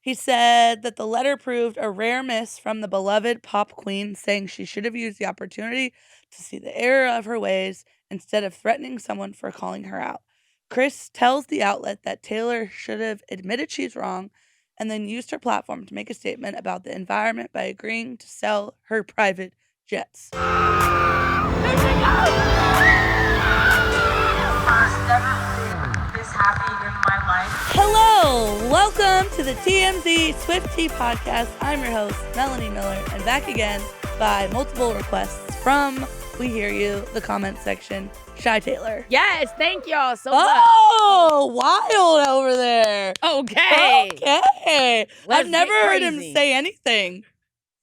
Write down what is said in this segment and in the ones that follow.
He said that the letter proved a rare miss from the beloved pop queen, saying she should have used the opportunity to see the error of her ways instead of threatening someone for calling her out. Chris tells the outlet that Taylor should have admitted she's wrong and then used her platform to make a statement about the environment by agreeing to sell her private jets. Hello, welcome to the TMZ Swiftie podcast. I'm your host, Melanie Miller, and back again by multiple requests from We Hear You, the comment section, Shy Taylor. Yes, thank y'all so much. Oh, wild over there. Okay. I've never heard him say anything.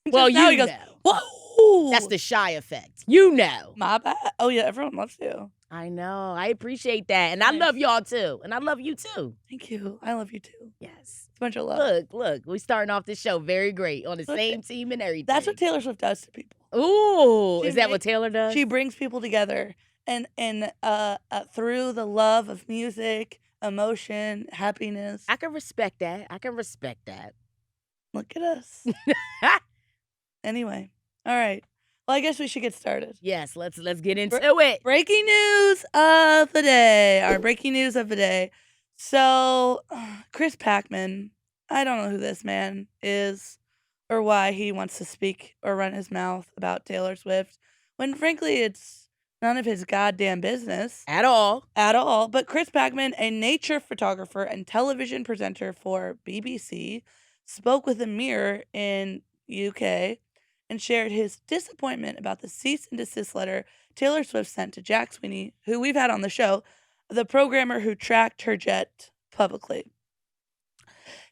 Well, now you he goes, know. Whoa. That's the Shy effect. You know. My bad. Oh, yeah, everyone loves you. I know. I appreciate that. And I love y'all too. And I love you too. Thank you. I love you too. Yes. It's a bunch of love. Look. We starting off this show very great on the same team and everything. That's what Taylor Swift does to people. Ooh. Is that what Taylor does? She brings people together and through the love of music, emotion, happiness. I can respect that. Look at us. Anyway. All right. Well, I guess we should get started. Yes, let's get into it. Breaking news of the day. Our breaking news of the day. So, Chris Packman, I don't know who this man is or why he wants to speak or run his mouth about Taylor Swift, when frankly it's none of his goddamn business. At all. But Chris Packman, a nature photographer and television presenter for BBC, spoke with a Mirror in UK and shared his disappointment about the cease and desist letter Taylor Swift sent to Jack Sweeney, who we've had on the show, the programmer who tracked her jet publicly.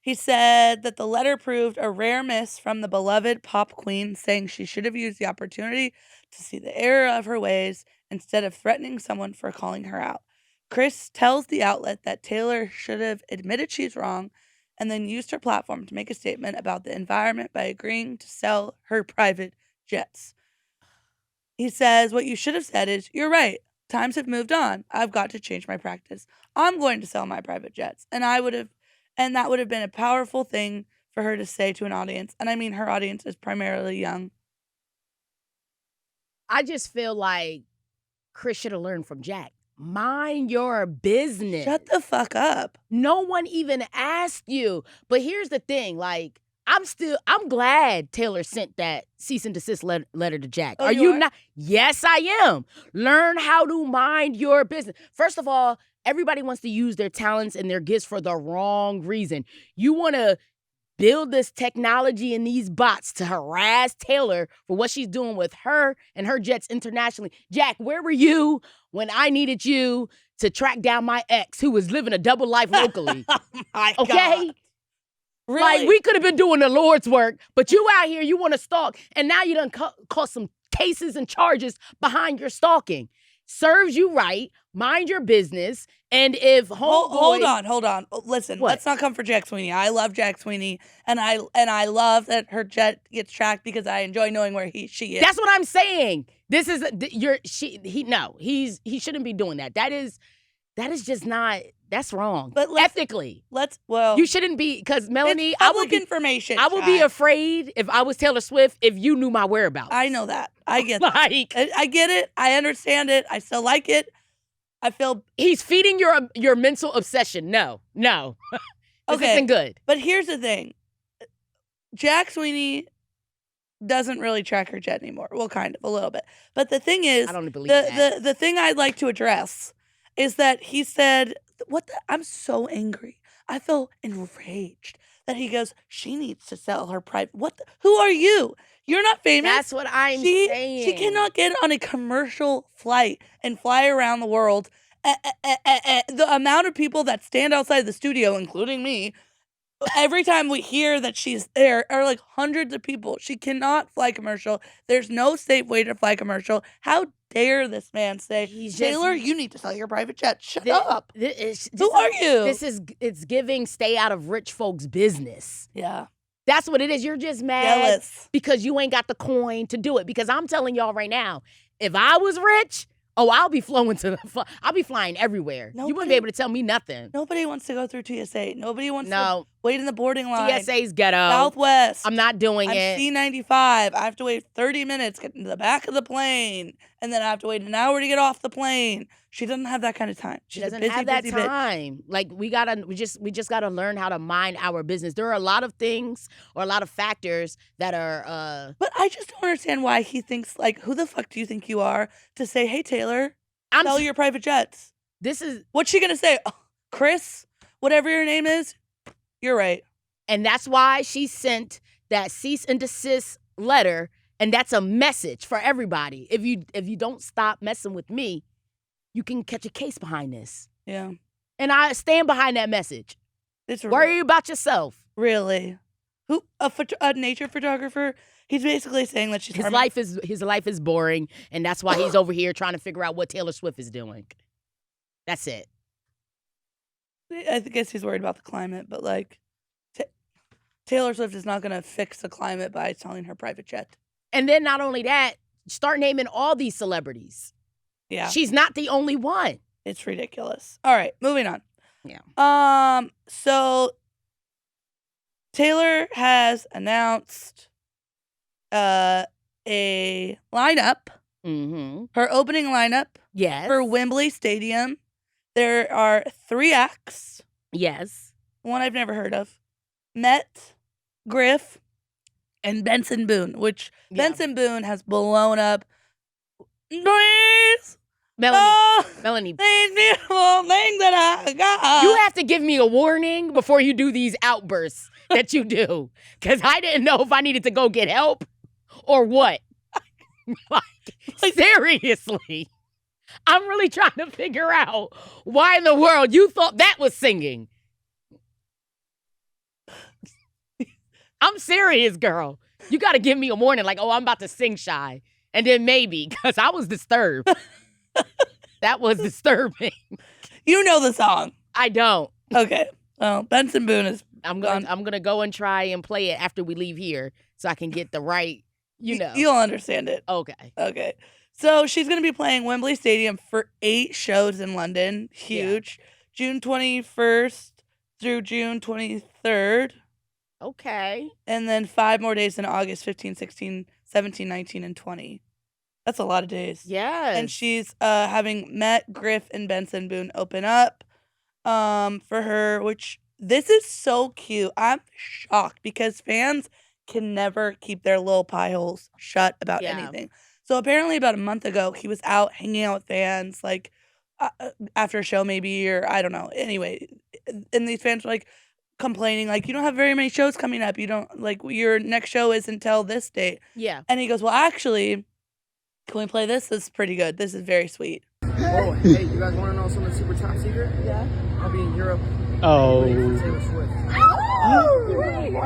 He said that the letter proved a rare miss from the beloved pop queen, saying she should have used the opportunity to see the error of her ways instead of threatening someone for calling her out. Chris tells the outlet that Taylor should have admitted she's wrong and then used her platform to make a statement about the environment by agreeing to sell her private jets. He says, what you should have said is, you're right, times have moved on. I've got to change my practice. I'm going to sell my private jets. And that would have been a powerful thing for her to say to an audience. And I mean, her audience is primarily young. I just feel like Chris should have learned from Jack. Mind your business. Shut the fuck up. No one even asked you. But here's the thing, like, I'm glad Taylor sent that cease and desist letter to Jack. Oh, are you not? Yes, I am. Learn how to mind your business. First of all, everybody wants to use their talents and their gifts for the wrong reason. You want to build this technology and these bots to harass Taylor for what she's doing with her and her jets internationally. Jack, where were you when I needed you to track down my ex who was living a double life locally? Oh my okay? God. Really? Like, we could have been doing the Lord's work, but you out here, you want to stalk, and now you done caught some cases and charges behind your stalking. Serves you right. Mind your business. And if hold on. Listen, let's not come for Jack Sweeney. I love Jack Sweeney, and I love that her jet gets tracked because I enjoy knowing where she is. That's what I'm saying. This is he shouldn't be doing that. That is just not. That's wrong. But ethically, you shouldn't be, because Melanie, it's public information. I would be afraid if I was Taylor Swift if you knew my whereabouts. I know that. I get that. I get it. I understand it. I still like it. I feel he's feeding your mental obsession. No. This isn't good. But here's the thing. Jack Sweeney doesn't really track her jet anymore. Well, kind of, a little bit. But the thing is, I don't believe that. The thing I'd like to address is that he said, I'm so angry. I feel enraged that he goes, she needs to sell her private. Who are you? You're not famous. That's what I'm saying. She cannot get on a commercial flight and fly around the world. The amount of people that stand outside the studio, including me, every time we hear that she's there are like hundreds of people. She cannot fly commercial. There's no safe way to fly commercial. How dare this man say, Taylor, you need to sell your private jet. Shut up. Who are you? It's giving stay out of rich folks' business. Yeah. That's what it is. You're just mad because you ain't got the coin to do it. Because I'm telling y'all right now, if I was rich, I'll be I'll be flying everywhere. You wouldn't be able to tell me nothing. Nobody wants to go through TSA. Nobody wants to. wait in the boarding line. TSA's ghetto. Southwest. I'm not doing I'm it. C95. I have to wait 30 minutes, get into the back of the plane, and then I have to wait an hour to get off the plane. She doesn't have that kind of time. She She's doesn't a busy, have that busy bitch. time. Like we just gotta learn how to mind our business. There are a lot of things or a lot of factors that are But I just don't understand why he thinks, like, who the fuck do you think you are to say, hey, Taylor, sell your private jets? This is What's she gonna say? Oh, Chris, whatever your name is, you're right. And that's why she sent that cease and desist letter, and that's a message for everybody. If you don't stop messing with me, you can catch a case behind this. Yeah. And I stand behind that message. It's Worry about yourself. Really? Who a nature photographer? He's basically saying that his life is boring, and that's why he's over here trying to figure out what Taylor Swift is doing. That's it. I guess he's worried about the climate, but like Taylor Swift is not going to fix the climate by selling her private jet. And then not only that, start naming all these celebrities. Yeah. She's not the only one. It's ridiculous. All right, moving on. Yeah. So Taylor has announced a lineup. Mm-hmm. Her opening lineup. Yes. For Wembley Stadium. There are 3 acts. Yes. One I've never heard of. Met, Griff, and Benson Boone, which Benson Boone has blown up. Melanie. These beautiful things that I got. You have to give me a warning before you do these outbursts that you do. Because I didn't know if I needed to go get help or what. like, seriously. I'm really trying to figure out why in the world you thought that was singing. I'm serious, girl. You got to give me a warning like, oh, I'm about to sing Shy. And then maybe, because I was disturbed. That was disturbing. You know the song. I don't. Okay. Well, Benson Boone is I'm gonna go and try and play it after we leave here so I can get the right, You'll understand it. Okay. Okay. So she's going to be playing Wembley Stadium for 8 shows in London. Huge. Yeah. June 21st through June 23rd. Okay. And then 5 more days in August, 15, 16, 17, 19, and 20. That's a lot of days. Yes. And she's having Met, Griff, and Benson Boone open up for her, which this is so cute. I'm shocked because fans can never keep their little pie holes shut about anything. So apparently about a month ago, he was out hanging out with fans, like after a show maybe, or I don't know. Anyway, and these fans were like complaining, like, you don't have very many shows coming up. You don't, like, your next show isn't until this date. Yeah. And he goes, well, actually, can we play this? This is pretty good. This is very sweet. Oh, hey, you guys want to know something super top secret? Yeah. I'll be in Europe. Oh. Taylor Swift.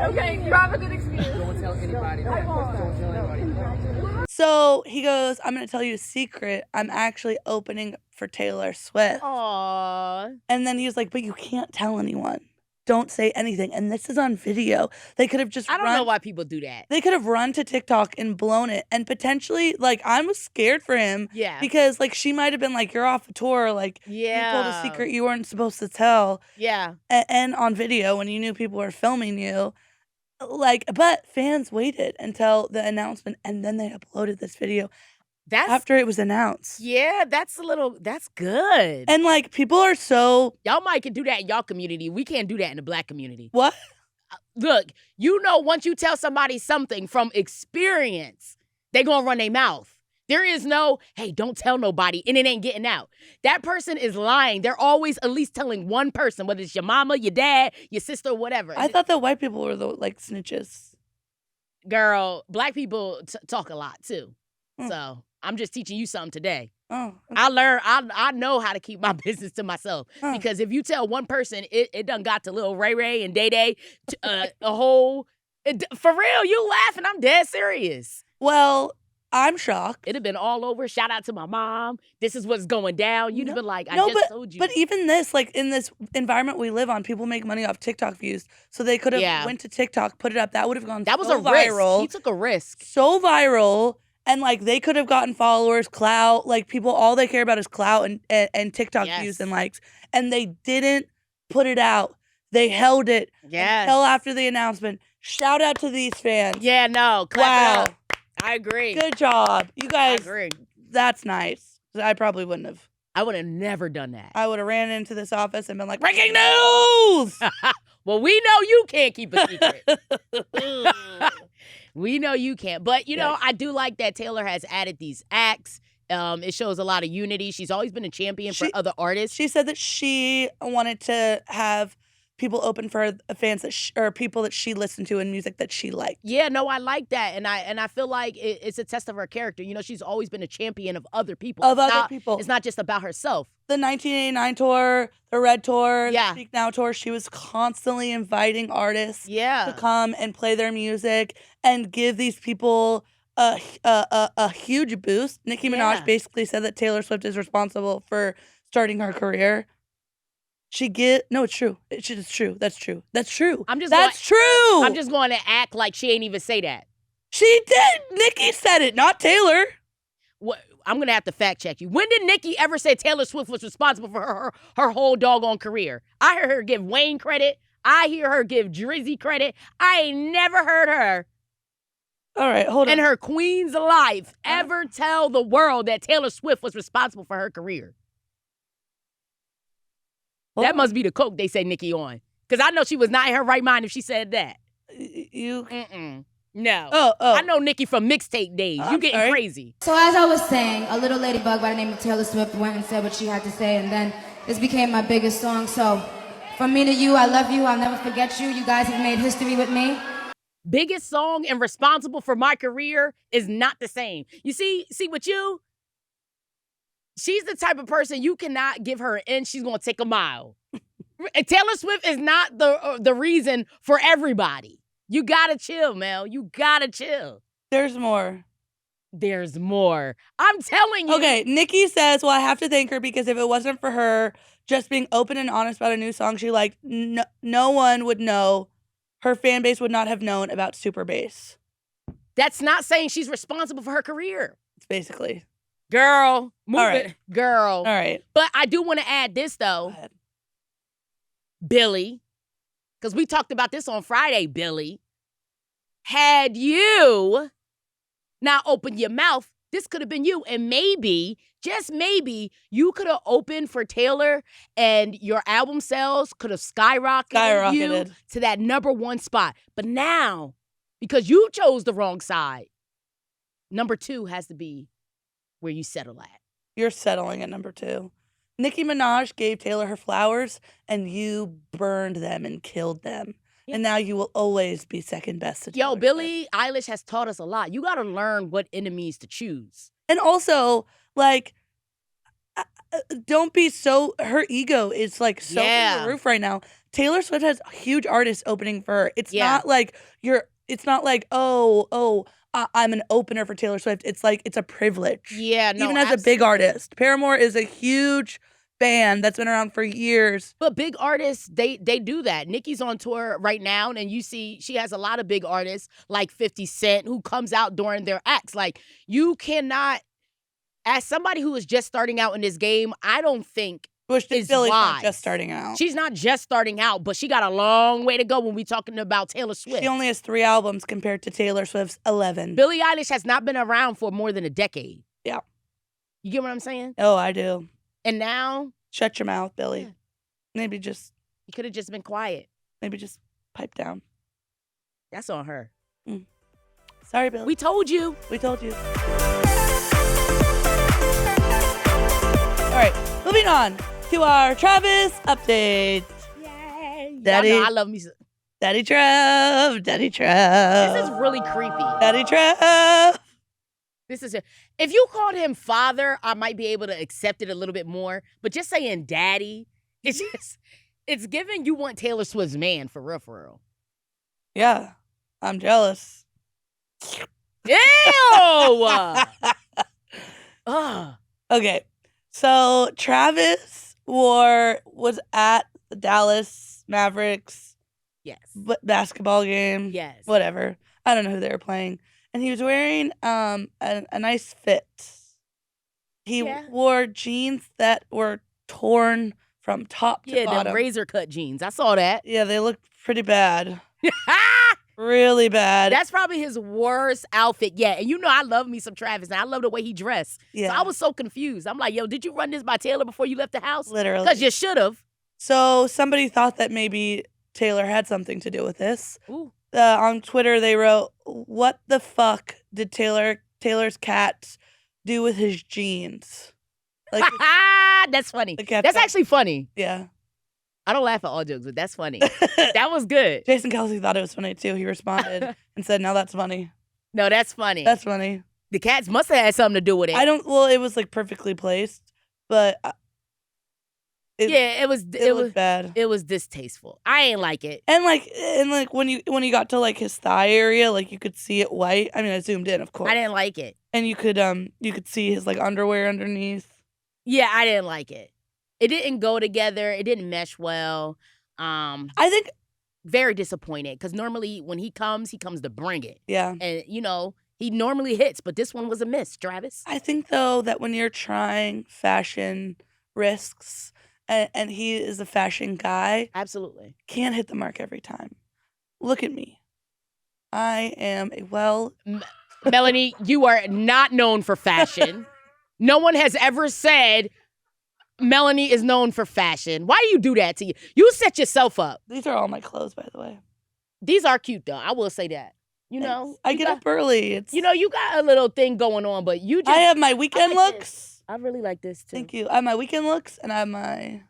Okay, you have a good experience. Don't tell anybody. Don't tell anybody. So he goes, I'm going to tell you a secret. I'm actually opening for Taylor Swift. Aww. And then he was like, but you can't tell anyone. Don't say anything. And this is on video. They could have just I don't know why people do that. They could have run to TikTok and blown it. And potentially, like, I was scared for him. Yeah. Because, like, she might have been like, you're off a tour. Like, you told a secret you weren't supposed to tell. Yeah. And on video when you knew people were filming you. Like, but fans waited until the announcement. And then they uploaded this video after it was announced. Yeah, that's good. And, like, people are so... Y'all might can do that in y'all community. We can't do that in the Black community. What? Look, once you tell somebody something from experience, they gonna run their mouth. There is no, hey, don't tell nobody, and it ain't getting out. That person is lying. They're always at least telling one person, whether it's your mama, your dad, your sister, whatever. I thought that white people were the, like, snitches. Girl, Black people talk a lot, too. So... I'm just teaching you something today. Oh, okay. I know how to keep my business to myself. Because if you tell one person, it done got to little Ray Ray and Day Day, a whole, for real, you laughing, I'm dead serious. Well, I'm shocked. It'd have been all over. Shout out to my mom. This is what's going down. You'd have been like, I just told you. But even this, like, in this environment we live on, people make money off TikTok views. So they could have went to TikTok, put it up. That would have gone that was so a viral. Risk. He took a risk. So viral. And, like, they could have gotten followers, clout. Like, people, all they care about is clout and TikTok views and likes. And they didn't put it out. They held it Yes. until after the announcement. Shout out to these fans. Yeah, no. Clap Wow. it up. I agree. Good job. You guys, I agree. that's nice. I probably wouldn't have. I would have never done that. I would have ran into this office and been like, breaking news! Well, we know you can't keep a secret. We know you can't. But, you know, Yes. I do like that Taylor has added these acts. It shows a lot of unity. She's always been a champion for other artists. She said that she wanted to have people open for fans that or people that she listened to and music that she liked. Yeah, no, I like that, and I feel like it's a test of her character. You know, she's always been a champion of other people. It's not just about herself. The 1989 tour, the Red tour, Yeah. the Speak Now tour, she was constantly inviting artists to come and play their music and give these people a huge boost. Nicki Minaj basically said that Taylor Swift is responsible for starting her career. No, it's true. It's true. That's true. That's true. That's true. I'm just going to act like she ain't even say that. She did. Nicki said it, not Taylor. What? I'm going to have to fact check you. When did Nicki ever say Taylor Swift was responsible for her whole doggone career? I heard her give Wayne credit. I hear her give Drizzy credit. I ain't never heard her. All right, hold on. In her queen's life ever tell the world that Taylor Swift was responsible for her career. That must be the coke they say Nicki on. Because I know she was not in her right mind if she said that. No. Oh. I know Nicki from mixtape days. You getting crazy. So as I was saying, a little ladybug by the name of Taylor Swift went and said what she had to say, and then this became my biggest song. So from me to you, I love you. I'll never forget you. You guys have made history with me. Biggest song and responsible for my career is not the same. You see with you, she's the type of person you cannot give her an inch, she's going to take a mile. Taylor Swift is not the reason for everybody. You got to chill, Mel. You got to chill. There's more. There's more. I'm telling you. Okay, Nicki says, well, I have to thank her because if it wasn't for her just being open and honest about a new song she liked, no one would know. Her fan base would not have known about Super Bass. That's not saying she's responsible for her career. It's basically. Girl, move All it. right. Girl. All right. But I do want to add this, though. Go ahead. Billie, because we talked about this on Friday, Billie. Had you not opened your mouth, this could have been you. And maybe, just maybe, you could have opened for Taylor and your album sales could have skyrocketed you to that #1 spot. But now, because you chose the wrong side, #2 has to be where you settle at. You're settling at #2. Nicki Minaj gave Taylor her flowers, and you burned them and killed them. Yeah. And now you will always be second best to Taylor. Yo, Billie Eilish has taught us a lot. You got to learn what enemies to choose. And also, like, don't be so, her ego is like so through the roof right now. Taylor Swift has huge artists opening for her. It's not like I'm an opener for Taylor Swift. It's like, it's a privilege. Yeah, no, even as a big artist. Paramore is a huge band that's been around for years. But big artists, they do that. Nicki's on tour right now, and you see she has a lot of big artists like 50 Cent who comes out during their acts. Like, you cannot, as somebody who is just starting out in this game, I don't think Billie's not just starting out. She's not just starting out, but she got a long way to go when we talking about Taylor Swift. She only has 3 albums compared to Taylor Swift's 11. Billie Eilish has not been around for more than a decade. Yeah. You get what I'm saying? Oh, I do. And now? Shut your mouth, Billie. Yeah. Maybe just... You could have just been quiet. Maybe just pipe down. That's on her. Sorry, Billie. We told you. We told you. All right, moving on to our Travis update. Yay. Daddy, I love me. Daddy Trev. Daddy Trev. This is really creepy. Daddy Trev. If you called him father, I might be able to accept it a little bit more. But just saying daddy, it's giving you want Taylor Swift's man for real. Yeah, I'm jealous. Ew! Okay, so Travis was at the Dallas Mavericks basketball game. Yes. Whatever. I don't know who they were playing. And he was wearing a nice fit. He wore jeans that were torn from top to Yeah, them bottom. razor cut jeans. I saw that. Yeah, they looked pretty bad. Really bad. That's probably his worst outfit yet. And you know I love me some Travis, and I love the way he dressed. Yeah. So I was so confused. I'm like, yo, did you run this by Taylor before you left the house? Literally. Because you should have. So somebody thought that maybe Taylor had something to do with this. Ooh. On Twitter, they wrote, "What the fuck did Taylor's cat do with his jeans?" Like, That's funny. the cat's That's got- actually funny. yeah. I don't laugh at all jokes, but that's funny. That was good. Jason Kelce thought it was funny too. He responded and said, "No, that's funny. No, that's funny. That's funny." The cats must have had something to do with it. Well, it was like perfectly placed, but it was bad. It was distasteful. I ain't like it. And like when you got to like his thigh area, like you could see it white. I mean, I zoomed in, of course. I didn't like it. And you could see his like underwear underneath. Yeah, I didn't like it. It didn't go together. It didn't mesh well. I think Very disappointed because normally when he comes to bring it. yeah. And, you know, he normally hits, but this one was a miss, Travis. I think though that when you're trying fashion risks and he is a fashion guy, Absolutely. can't hit the mark every time. Look at me. I am Melanie, you are not known for fashion. No one has ever said Melanie is known for fashion. Why do you do that to you? You set yourself up. These are all my clothes, by the way. These are cute, though. I will say that. You know, I get up early. It's You know, you got a little thing going on, but you just. I have my weekend like looks. I really like this too. Thank you. I have my weekend looks and I have my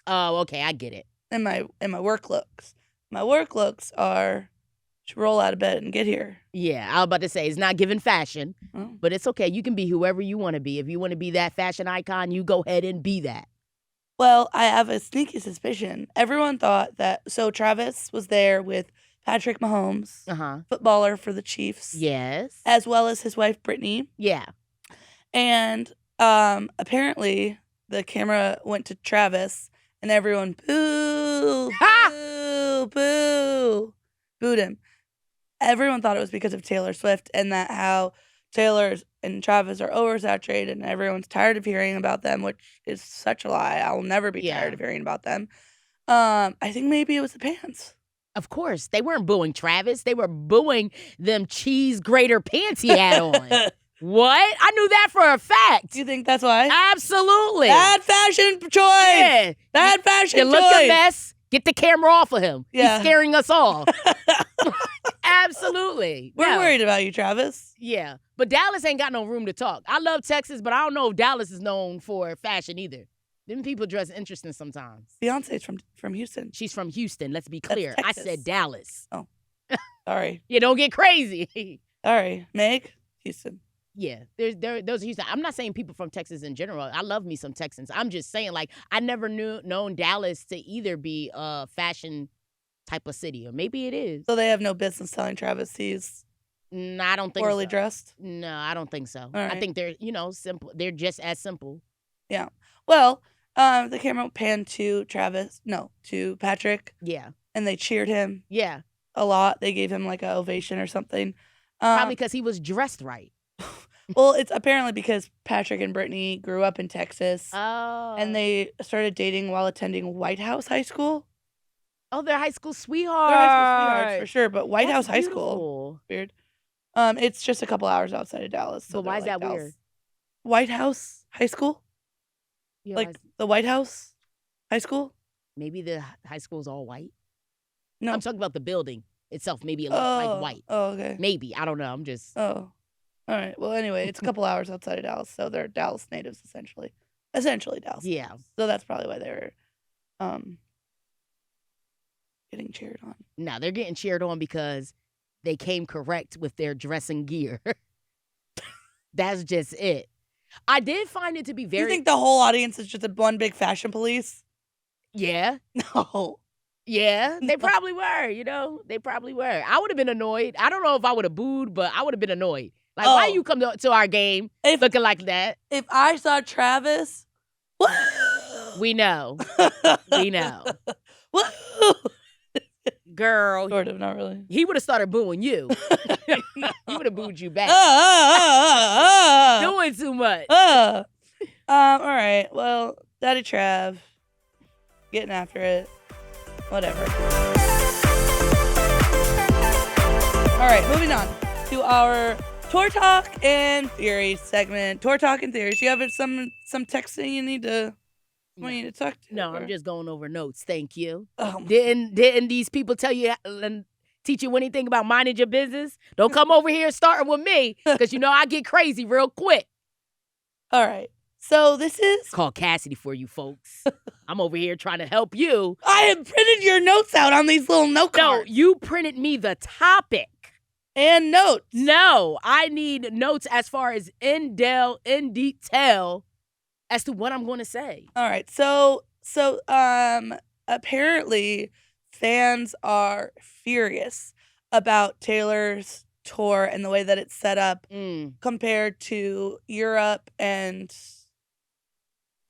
Oh, okay, I get it. my work looks. My work looks are to roll out of bed and get here. Yeah, I was about to say it's not giving fashion, Oh. but it's okay. You can be whoever you want to be. If you want to be that fashion icon, you go ahead and be that. Well, I have a sneaky suspicion. Everyone thought that so Travis was there with Patrick Mahomes, footballer for the Chiefs, Yes. as well as his wife Brittany. Yeah. And apparently the camera went to Travis and everyone boo, boo, boo, booed him. Everyone thought it was because of Taylor Swift and that how Taylor and Travis are oversaturated and everyone's tired of hearing about them, which is such a lie. I'll never be tired of hearing about them. I think maybe it was the pants. Of course. They weren't booing Travis. They were booing them cheese grater pants he had on. What? I knew that for a fact. Do you think that's why? Absolutely. Bad fashion choice. Yeah. Bad fashion You choice. look a mess. Get the camera off of him. Yeah. He's scaring us all. Absolutely. We're No. worried about you, Travis. Yeah. But Dallas ain't got no room to talk. I love Texas, but I don't know if Dallas is known for fashion either. Them people dress interesting sometimes. Beyonce's from Houston. She's from Houston. Let's be That's clear. I Texas. said Dallas. Sorry. You don't get crazy. Sorry. Meg, Houston. Yeah, those are Houston. I'm not saying people from Texas in general. I love me some Texans. I'm just saying, like, I never known Dallas to either be a fashion type of city, or maybe it is. So they have no business telling Travis he's No, I don't think poorly so. dressed. No, I don't think so. All I right. think they're, simple. They're just as simple. Yeah. Well, the camera panned to Patrick, Yeah, and they cheered him yeah. a lot. They gave him like an ovation or something. Probably because he was dressed right. Well, it's apparently because Patrick and Brittany grew up in Texas, Oh, and they started dating while attending White House High School. they're high school sweethearts. They're high school sweethearts for sure, but White That's House High School, beautiful. weird. It's just a couple hours outside of Dallas. So But why they're is like that Dallas. weird? White House High School, You like realize the White House High School. maybe the high school's all white. No. I'm talking about the building itself. Maybe it looks like white. Oh, okay. Maybe. I don't know. I'm just. Oh, all right. Well, anyway, it's a couple hours outside of Dallas, so they're Dallas natives essentially. Essentially Dallas. Yeah. natives. So that's probably why they're getting cheered on. No, they're getting cheered on because they came correct with their dressing gear. That's just it. I did find it to be Do you very. think the whole audience is just one big fashion police? Yeah. No. Yeah. They No. probably were, They probably were. I would have been annoyed. I don't know if I would have booed, but I would have been annoyed. Like, why Oh. you come to our game If looking like that? if I saw Travis, woo! We know. We know. Woo! Girl, Sort of, not really. he would have started booing you. He would have booed you back. Doing too much. All right. Well, Daddy Trav, getting after it. Whatever. All right, moving on to our Tour Talk and Theories segment. Tour Talk and Theories. You have some texting you need to talk to? No, I'm just going over notes. Thank you. Oh, Didn't these people tell you and teach you anything about minding your business? Don't come over here starting with me, because you know I get crazy real quick. all right. So this is Call Cassidy for you folks. I'm over here trying to help you. I have printed your notes out on these little note cards. No, you printed me the topic. And notes. No, I need notes as far as in detail as to what I'm going to say. All right. So apparently fans are furious about Taylor's tour and the way that it's set up compared to Europe and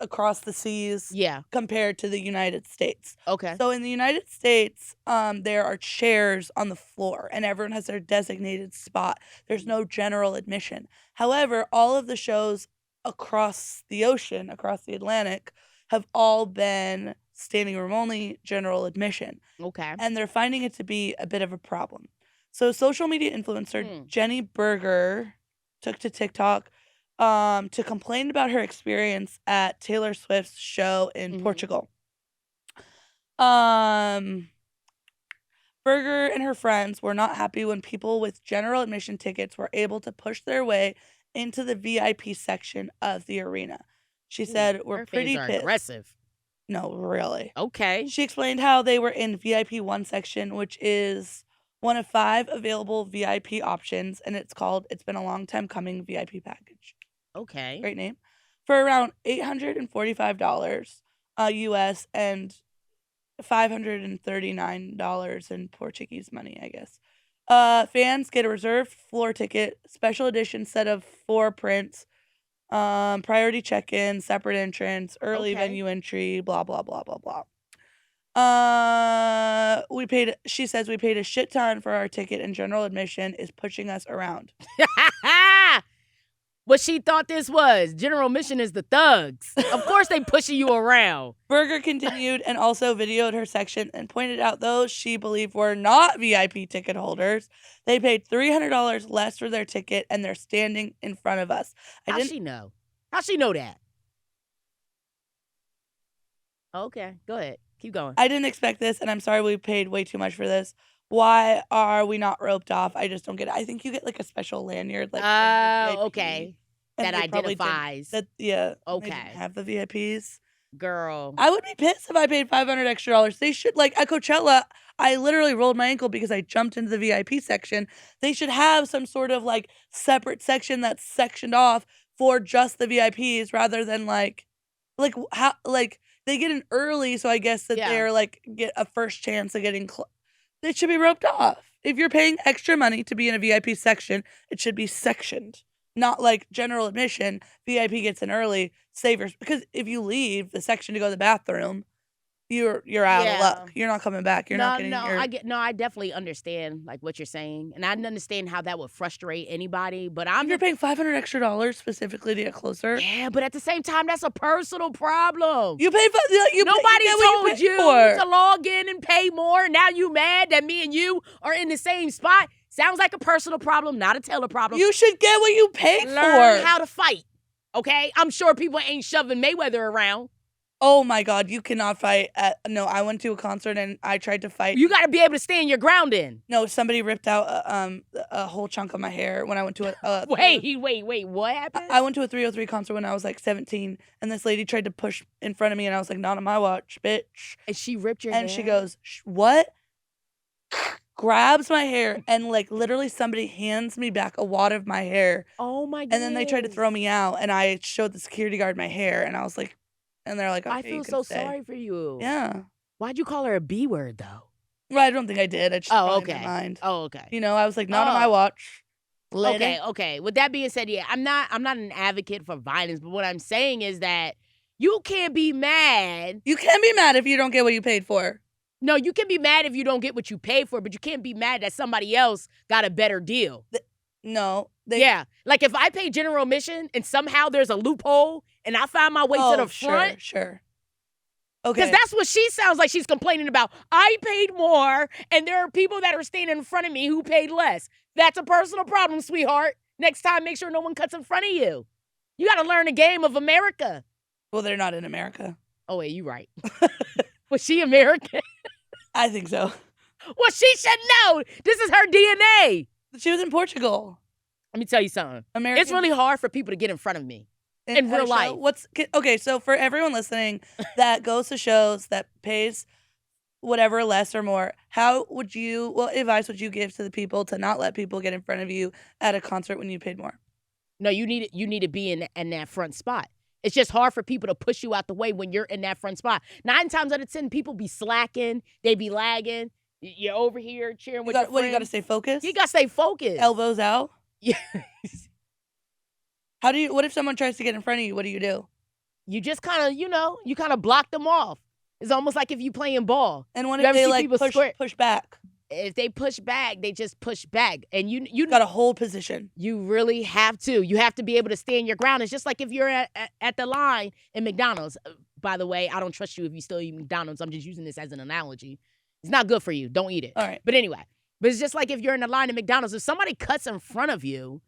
across the seas. Yeah. Compared to the United States. Okay. So in the United States, there are chairs on the floor and everyone has their designated spot. There's no general admission. However, all of the shows across the ocean, across the Atlantic, have all been standing room only, general admission. Okay. And they're finding it to be a bit of a problem. So social media influencer Jenny Berger took to TikTok to complain about her experience at Taylor Swift's show in Portugal. Berger and her friends were not happy when people with general admission tickets were able to push their way into the VIP section of the arena. She said, "We're pretty pissed." Aggressive. No, really. Okay. She explained how they were in VIP 1 section, which is one of 5 available VIP options, and it's been a long time coming VIP package. Okay. Great name. For around $845 US and $539 in Portuguese money, I guess. Fans get a reserved floor ticket, special edition set of 4 prints, priority check-in, separate entrance, early venue entry, blah, blah, blah, blah, blah. She says we paid a shit ton for our ticket and general admission is pushing us around. What she thought this was. General admission is the thugs. Of course they pushing you around. Berger continued and also videoed her section and pointed out those she believed were not VIP ticket holders. They paid $300 less for their ticket and they're standing in front of us. How'd she know? How'd she know that? Okay, go ahead. Keep going. I didn't expect this, and I'm sorry we paid way too much for this. Why are we not roped off? I just don't get it. I think you get like a special lanyard. Like, okay. That identifies. Yeah. Okay. They didn't have the VIPs. Girl. I would be pissed if I paid $500 extra. They should, like at Coachella, I literally rolled my ankle because I jumped into the VIP section. They should have some sort of like separate section that's sectioned off for just the VIPs rather than like they get in early, so I guess that they're like get a first chance of getting. They should be roped off. If you're paying extra money to be in a VIP section, it should be sectioned, not like general admission. VIP gets in early, savers, because if you leave the section to go to the bathroom, you're out of luck. You're not coming back. You're not getting I definitely understand like what you're saying, and I understand how that would frustrate anybody. But you're paying $500 extra specifically to get closer. Yeah, but at the same time, that's a personal problem. You pay nobody told you to log in and pay more. Now you mad that me and you are in the same spot. Sounds like a personal problem, not a Taylor problem. You should get what you paid for. Learn how to fight. Okay, I'm sure people ain't shoving Mayweather around. Oh my God, you cannot fight no, I went to a concert and I tried to fight. You got to be able to stand your ground in. No, somebody ripped out a whole chunk of my hair when I went to a Wait, what happened? I went to a 303 concert when I was like 17 and this lady tried to push in front of me and I was like, not on my watch, bitch. And she ripped your hair? And she goes, what? Grabs my hair and like literally somebody hands me back a wad of my hair. Oh my goodness. And then they tried to throw me out and I showed the security guard my hair and I was like, and they're like, okay, I feel so sorry for you. Yeah. Why'd you call her a B word, though? Well, I don't think I did. I just in my mind. Oh, okay. You know, I was like, not on my watch. Later. Okay. With that being said, yeah, I'm not an advocate for violence, but what I'm saying is that you can't be mad. You can be mad if you don't get what you paid for. No, you can be mad if you don't get what you paid for, but you can't be mad that somebody else got a better deal. Yeah. Like if I pay general admission and somehow there's a loophole and I find my way to the front. Sure. Okay. Because that's what she sounds like she's complaining about. I paid more, and there are people that are standing in front of me who paid less. That's a personal problem, sweetheart. Next time, make sure no one cuts in front of you. You got to learn the game of America. Well, they're not in America. Oh, wait, you right. Was she American? I think so. Well, she should know. This is her DNA. She was in Portugal. Let me tell you something. American. It's really hard for people to get in front of me. In real life. Okay, so for everyone listening that goes to shows that pays whatever less or more, what advice would you give to the people to not let people get in front of you at a concert when you paid more? No, you need to be in that front spot. It's just hard for people to push you out the way when you're in that front spot. 9 times out of 10, people be slacking, they be lagging. You're over here cheering with your friends. You got to stay focused? You got to stay focused. Elbows out? Yeah. What if someone tries to get in front of you? What do you do? You just kind of block them off. It's almost like if you playing ball. And what if they like push back? If they push back, they just push back. And you got to hold position. You really have to. You have to be able to stand your ground. It's just like if you're at the line in McDonald's. By the way, I don't trust you if you still eat McDonald's. I'm just using this as an analogy. It's not good for you. Don't eat it. All right. But anyway, it's just like if you're in the line at McDonald's. If somebody cuts in front of you,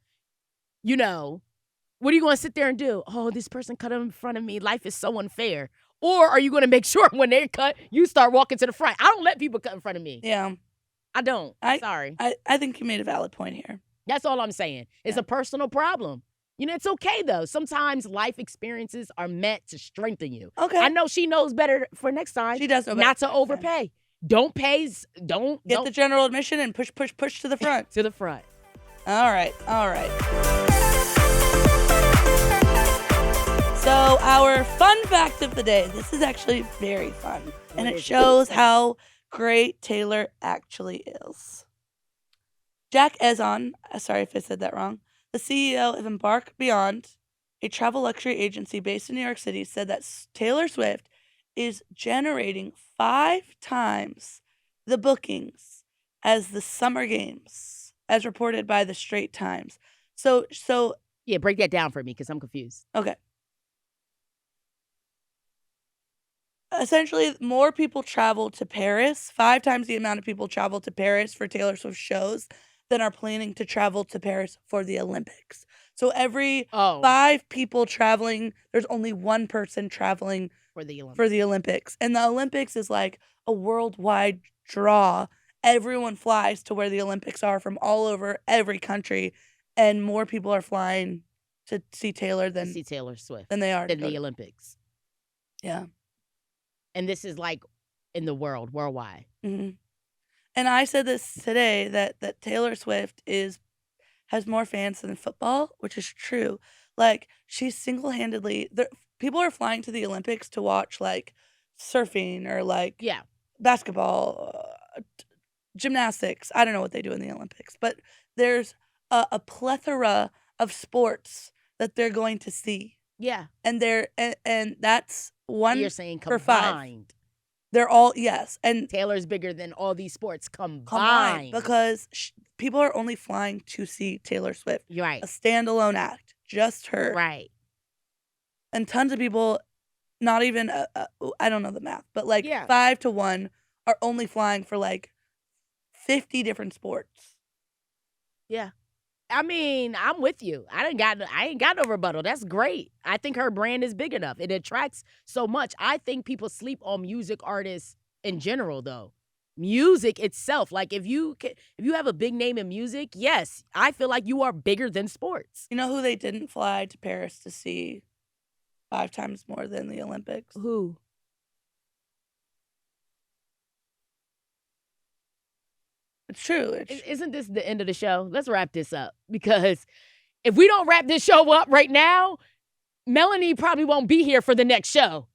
what are you going to sit there and do? Oh, this person cut in front of me. Life is so unfair. Or are you going to make sure when they cut, you start walking to the front? I don't let people cut in front of me. Yeah. I don't. Sorry. I think you made a valid point here. That's all I'm saying. It's a personal problem. It's okay, though. Sometimes life experiences are meant to strengthen you. Okay. I know she knows better for next time. She does know better. Not to overpay. Don't pay. Don't. Get the general admission and push to the front. To the front. All right. So our fun fact of the day, this is actually very fun, and it shows how great Taylor actually is. Jack Ezon, sorry if I said that wrong, the CEO of Embark Beyond, a travel luxury agency based in New York City, said that Taylor Swift is generating 5 times the bookings as the Summer Games, as reported by the Straits Times. So yeah, break that down for me because I'm confused. Okay. Essentially, more people travel to Paris, 5 times the amount of people travel to Paris for Taylor Swift shows than are planning to travel to Paris for the Olympics. So every 5 people traveling, there's only 1 person traveling for the Olympics. And the Olympics is like a worldwide draw. Everyone flies to where the Olympics are from all over every country, and more people are flying to see Taylor Swift than they are than the Olympics. Yeah. And this is like in the worldwide. Mm-hmm. And I said this today that Taylor Swift has more fans than football, which is true. Like, she's single-handedly, people are flying to the Olympics to watch like surfing or like basketball, gymnastics. I don't know what they do in the Olympics, but there's a plethora of sports that they're going to see. Yeah. And that's one. You're saying for combined. 5. They're all, yes. And Taylor's bigger than all these sports combined. Because people are only flying to see Taylor Swift. You're right. A standalone act. Just her. Right. And tons of people, not even, I don't know the math, but like 5 to 1 are only flying for like 50 different sports. Yeah. I mean, I'm with you. I ain't got no rebuttal. That's great. I think her brand is big enough. It attracts so much. I think people sleep on music artists in general, though. Music itself, like if you have a big name in music, yes, I feel like you are bigger than sports. You know who they didn't fly to Paris to see 5 times more than the Olympics? Who? It's true. Isn't this the end of the show? Let's wrap this up, because if we don't wrap this show up right now, Melanie probably won't be here for the next show.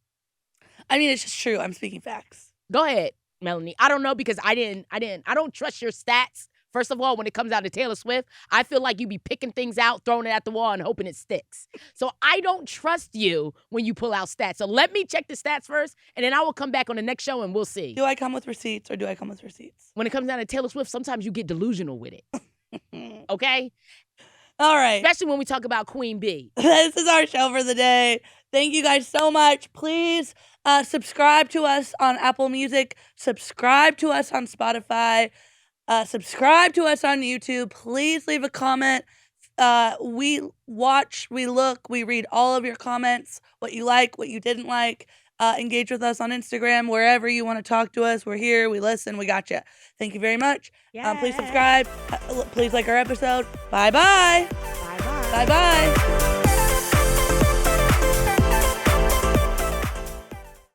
I mean, it's just true. I'm speaking facts. Go ahead, Melanie. I don't know, because I don't trust your stats. First of all, when it comes out to Taylor Swift, I feel like you be picking things out, throwing it at the wall, and hoping it sticks. So I don't trust you when you pull out stats. So let me check the stats first, and then I will come back on the next show, and we'll see. Do I come with receipts, or do I come with receipts? When it comes down to Taylor Swift, sometimes you get delusional with it. Okay? All right. Especially when we talk about Queen Bee. This is our show for the day. Thank you guys so much. Please Subscribe to us on Apple Music. Subscribe to us on Spotify. Subscribe to us on YouTube. Please leave a comment. We watch, we look, we read all of your comments, what you like, what you didn't like. Engage with us on Instagram, wherever you want to talk to us. We're here, we listen, we got you. Thank you very much. Please subscribe. Please like our episode. Bye-bye. Bye-bye. Bye-bye.